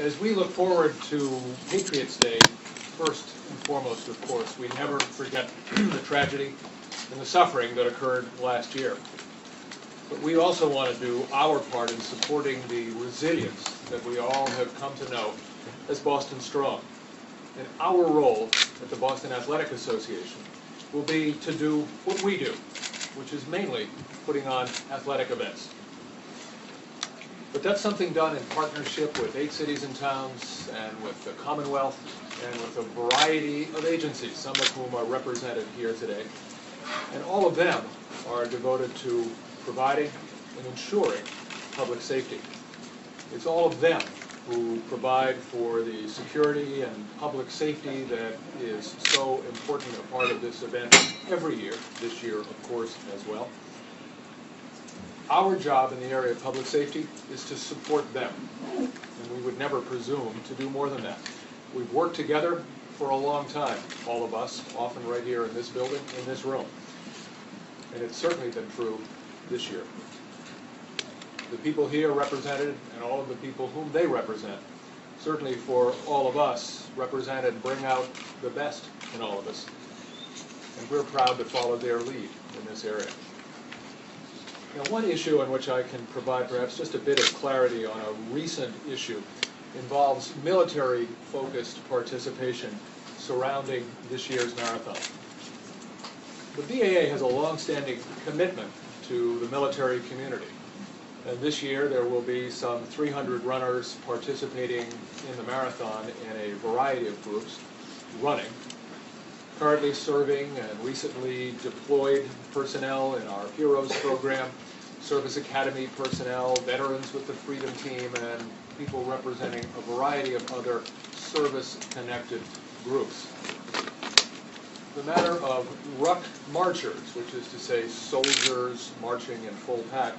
As we look forward to Patriots Day, first and foremost, of course, we never forget the tragedy and the suffering that occurred last year. But we also want to do our part in supporting the resilience that we all have come to know as Boston Strong. And our role at the Boston Athletic Association will be to do what we do, which is mainly putting on athletic events. But that's something done in partnership with 8 cities and towns and with the Commonwealth and with a variety of agencies, some of whom are represented here today. And all of them are devoted to providing and ensuring public safety. It's all of them who provide for the security and public safety that is so important a part of this event every year, this year of course as well. Our job in the area of public safety is to support them, and we would never presume to do more than that. We've worked together for a long time, all of us, often right here in this building, in this room, and it's certainly been true this year. The people here represented and all of the people whom they represent, certainly for all of us, represent and bring out the best in all of us, and we're proud to follow their lead in this area. Now, one issue on which I can provide perhaps just a bit of clarity on a recent issue involves military-focused participation surrounding this year's marathon. The BAA has a long-standing commitment to the military community. And this year there will be some 300 runners participating in the marathon in a variety of groups running. Currently serving and recently deployed personnel in our Heroes program, Service Academy personnel, veterans with the Freedom Team, and people representing a variety of other service-connected groups. The matter of ruck marchers, which is to say soldiers marching in full pack,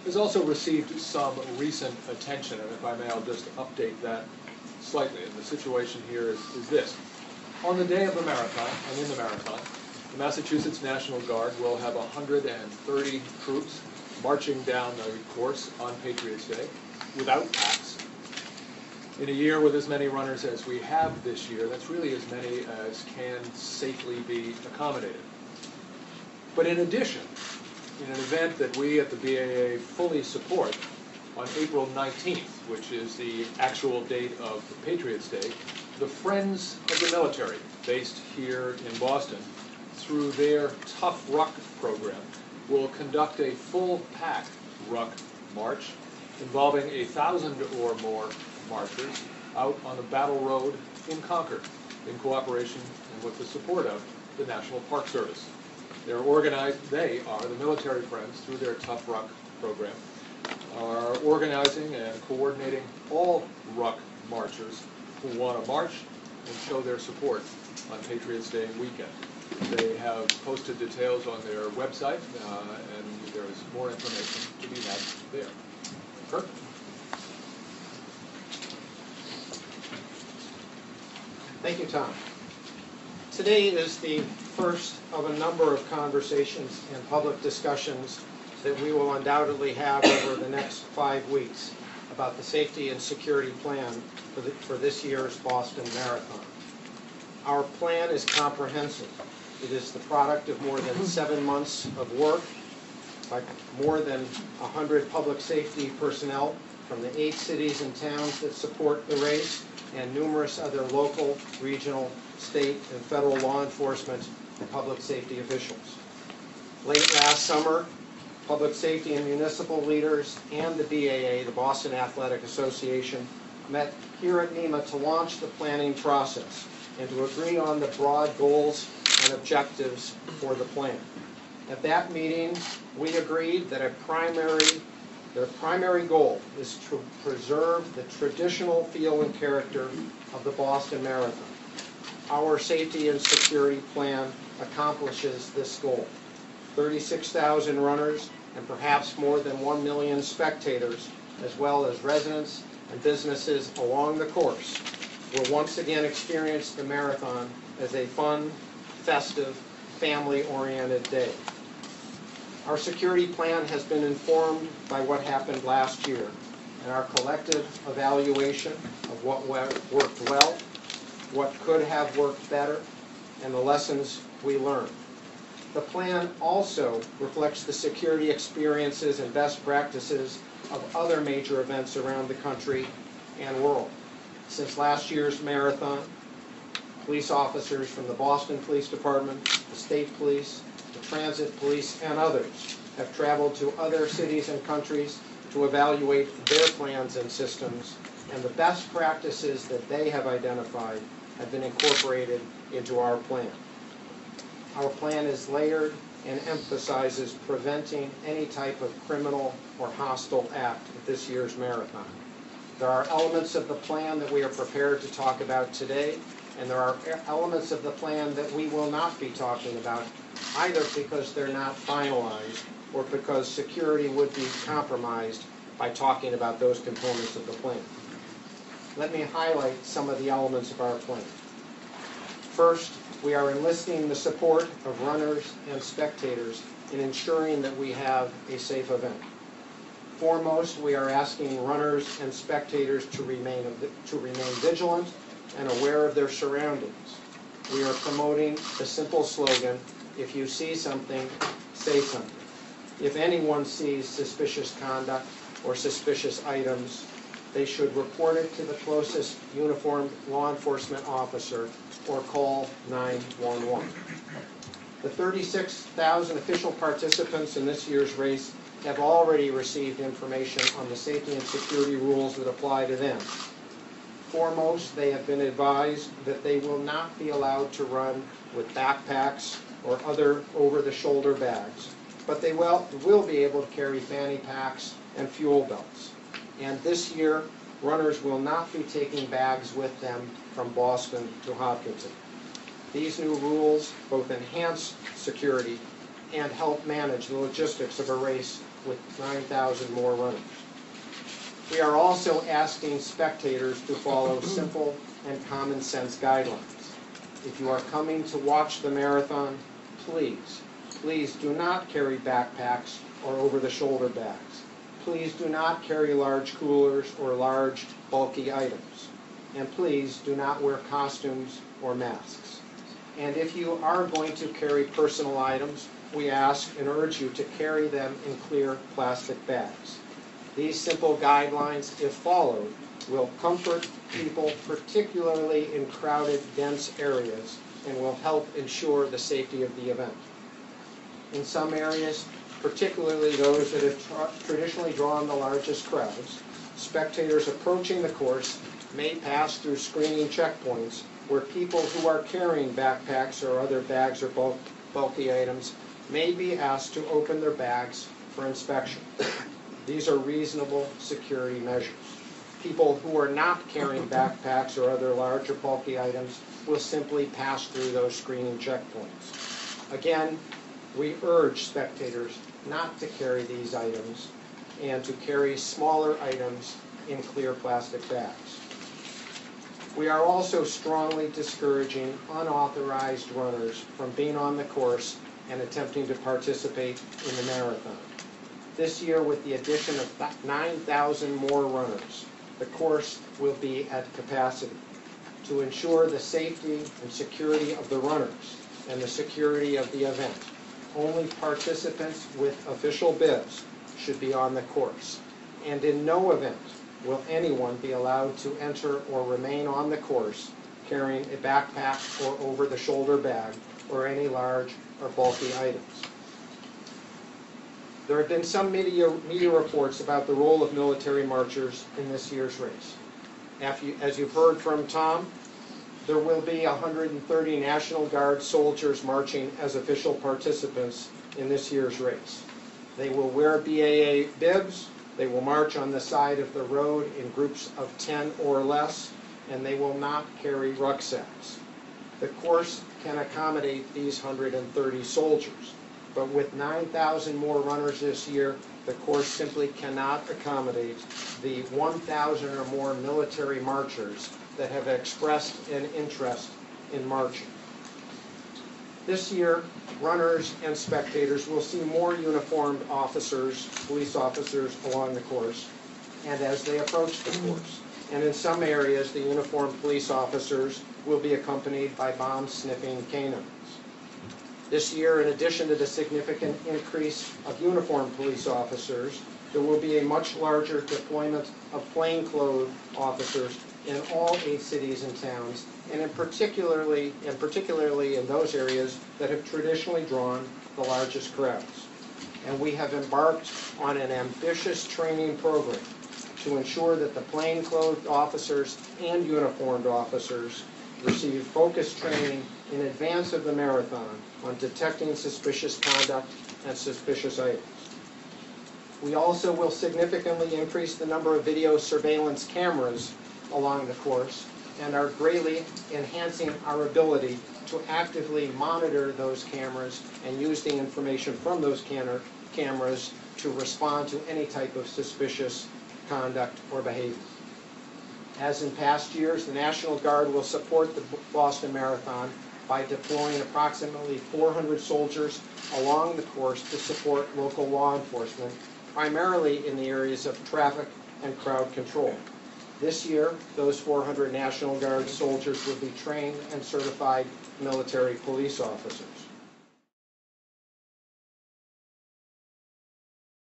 has also received some recent attention, and if I may, I'll just update that slightly. And the situation here is this. On the day of the marathon, and in the marathon, the Massachusetts National Guard will have 130 troops marching down the course on Patriots Day without packs. In a year with as many runners as we have this year, that's really as many as can safely be accommodated. But in addition, in an event that we at the BAA fully support, on April 19th, which is the actual date of Patriots Day, the Friends of the Military, based here in Boston, through their Tough Ruck program, will conduct a full-pack ruck march involving 1,000 or more marchers out on the Battle Road in Concord in cooperation and with the support of the National Park Service. They are the military friends through their Tough Ruck program, are organizing and coordinating all ruck marchers who want to march and show their support on Patriots Day weekend. They have posted details on their website, and there is more information to be had there. Kirk? Thank you, Tom. Today is the first of a number of conversations and public discussions that we will undoubtedly have over the next 5 weeks about the safety and security plan for this year's Boston Marathon. Our plan is comprehensive. It is the product of more than 7 months of work by more than 100 public safety personnel from the 8 cities and towns that support the race and numerous other local, regional, state, and federal law enforcement and public safety officials. Late last summer, public safety and municipal leaders and the BAA, the Boston Athletic Association, met here at NEMA to launch the planning process and to agree on the broad goals and objectives for the plan. At that meeting, we agreed that their primary goal is to preserve the traditional feel and character of the Boston Marathon. Our safety and security plan accomplishes this goal. 36,000 runners and perhaps more than 1 million spectators, as well as residents and businesses along the course, will once again experience the marathon as a fun, festive, family-oriented day. Our security plan has been informed by what happened last year and our collective evaluation of what worked well, what could have worked better, and the lessons we learned. The plan also reflects the security experiences and best practices of other major events around the country and world. Since last year's marathon, police officers from the Boston Police Department, the State Police, the Transit Police, and others have traveled to other cities and countries to evaluate their plans and systems, and the best practices that they have identified have been incorporated into our plan. Our plan is layered and emphasizes preventing any type of criminal or hostile act at this year's marathon. There are elements of the plan that we are prepared to talk about today, and there are elements of the plan that we will not be talking about, either because they're not finalized or because security would be compromised by talking about those components of the plan. Let me highlight some of the elements of our plan. First, we are enlisting the support of runners and spectators in ensuring that we have a safe event. Foremost, we are asking runners and spectators to remain vigilant and aware of their surroundings. We are promoting the simple slogan, "If you see something, say something." If anyone sees suspicious conduct or suspicious items, they should report it to the closest uniformed law enforcement officer or call 911. The 36,000 official participants in this year's race have already received information on the safety and security rules that apply to them. Foremost, they have been advised that they will not be allowed to run with backpacks or other over-the-shoulder bags, but they will be able to carry fanny packs and fuel belts. And this year, runners will not be taking bags with them from Boston to Hopkinton. These new rules both enhance security and help manage the logistics of a race with 9,000 more runners. We are also asking spectators to follow simple and common sense guidelines. If you are coming to watch the marathon, please do not carry backpacks or over-the-shoulder bags. Please do not carry large coolers or large bulky items. And please do not wear costumes or masks. And if you are going to carry personal items, we ask and urge you to carry them in clear plastic bags. These simple guidelines, if followed, will comfort people, particularly in crowded, dense areas, and will help ensure the safety of the event. In some areas, particularly those that have traditionally drawn the largest crowds, spectators approaching the course may pass through screening checkpoints where people who are carrying backpacks or other bags or bulky items may be asked to open their bags for inspection. These are reasonable security measures. People who are not carrying backpacks or other large or bulky items will simply pass through those screening checkpoints. Again, we urge spectators not to carry these items and to carry smaller items in clear plastic bags. We are also strongly discouraging unauthorized runners from being on the course and attempting to participate in the marathon. This year, with the addition of 9,000 more runners, the course will be at capacity. To ensure the safety and security of the runners and the security of the event, only participants with official bibs should be on the course. And in no event will anyone be allowed to enter or remain on the course carrying a backpack or over-the-shoulder bag or any large or bulky items. There have been some media reports about the role of military marchers in this year's race. As you've heard from Tom, there will be 130 National Guard soldiers marching as official participants in this year's race. They will wear BAA bibs, they will march on the side of the road in groups of 10 or less, and they will not carry rucksacks. The course can accommodate these 130 soldiers, but with 9,000 more runners this year, the course simply cannot accommodate the 1,000 or more military marchers that have expressed an interest in marching. This year, runners and spectators will see more uniformed officers, police officers along the course, and as they approach the course. And in some areas, the uniformed police officers will be accompanied by bomb-sniffing canines. This year, in addition to the significant increase of uniformed police officers, there will be a much larger deployment of plainclothes officers in all 8 cities and towns, and particularly in those areas that have traditionally drawn the largest crowds. And we have embarked on an ambitious training program to ensure that the plainclothes officers and uniformed officers receive focused training in advance of the marathon on detecting suspicious conduct and suspicious items. We also will significantly increase the number of video surveillance cameras along the course and are greatly enhancing our ability to actively monitor those cameras and use the information from those cameras to respond to any type of suspicious conduct or behavior. As in past years, the National Guard will support the Boston Marathon by deploying approximately 400 soldiers along the course to support local law enforcement, primarily in the areas of traffic and crowd control. This year, those 400 National Guard soldiers will be trained and certified military police officers.